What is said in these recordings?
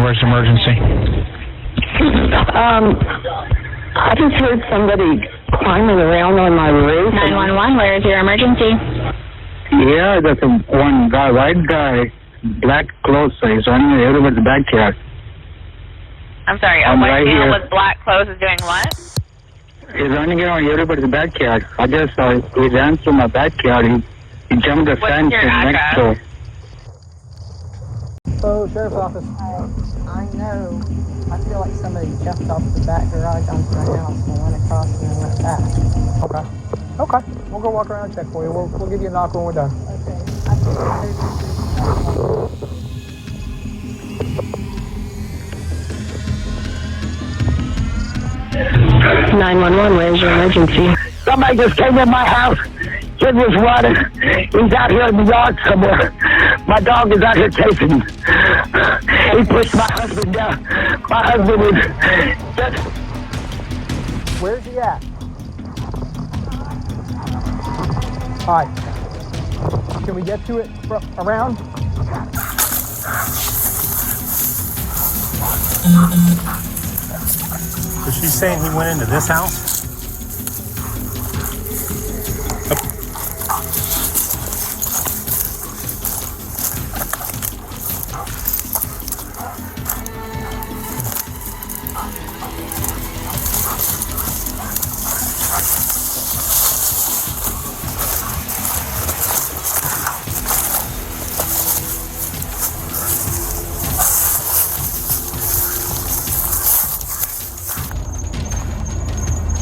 Where's the emergency? I just heard somebody climbing around on my roof. 911, where is your emergency? Yeah, there's one guy, white guy, black clothes, he's running in everybody's backyard. I'm sorry, a I'm white right man here. with black clothes is doing what? He's running around everybody's backyard. I just saw he ran through my backyard. He jumped the What's fence your next address? door. Oh, Sheriff's Office. I know. I feel like somebody jumped off the back garage onto my house and went across and then went back. Okay. Okay. We'll go walk around and check for you. We'll give you a knock when we're done. Okay. I think I heard you. 911, where's your emergency? Somebody just came in my house. Kid was running. He's out here in the yard somewhere. My dog is out here chasing him. He pushed my husband down. My husband is just... Where's he at? All right. Can we get to it around? So she's saying he went into this house?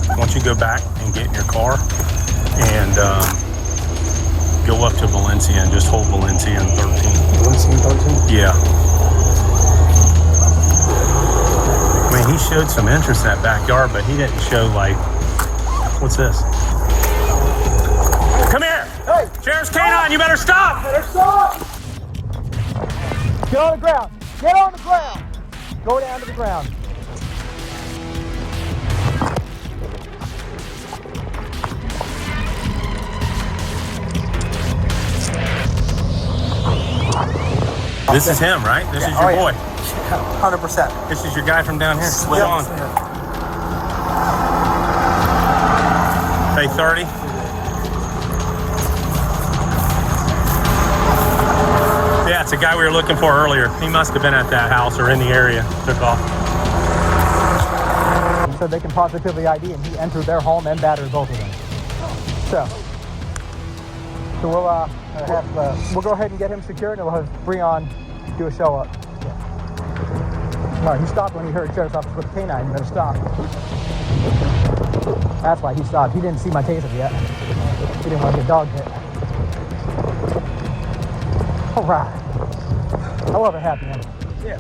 Why don't you go back and get in your car and go up to Valencia and just hold Valencia in 13. Valencia in 13? Yeah. I mean, he showed some interest in that backyard, but he didn't show, like, what's this? Come here! Hey! Sheriff's Canine, you better stop! Better stop! Get on the ground! Get on the ground! Go down to the ground. This is him, right? This is your boy. 100%. This is your guy from down here. Slid on. Pay 30. Yeah, it's a guy we were looking for earlier. He must have been at that house or in the area. Took off. So they can positively ID, and he entered their home and battered both of them. So we'll go ahead and get him secured, and we'll have Breon do a show up. All right, he stopped when he heard Sheriff's Office with a canine. You better stop. That's why he stopped. He didn't see my taser yet. He didn't want to get dog hit. All right. I love a happy ending. Yeah.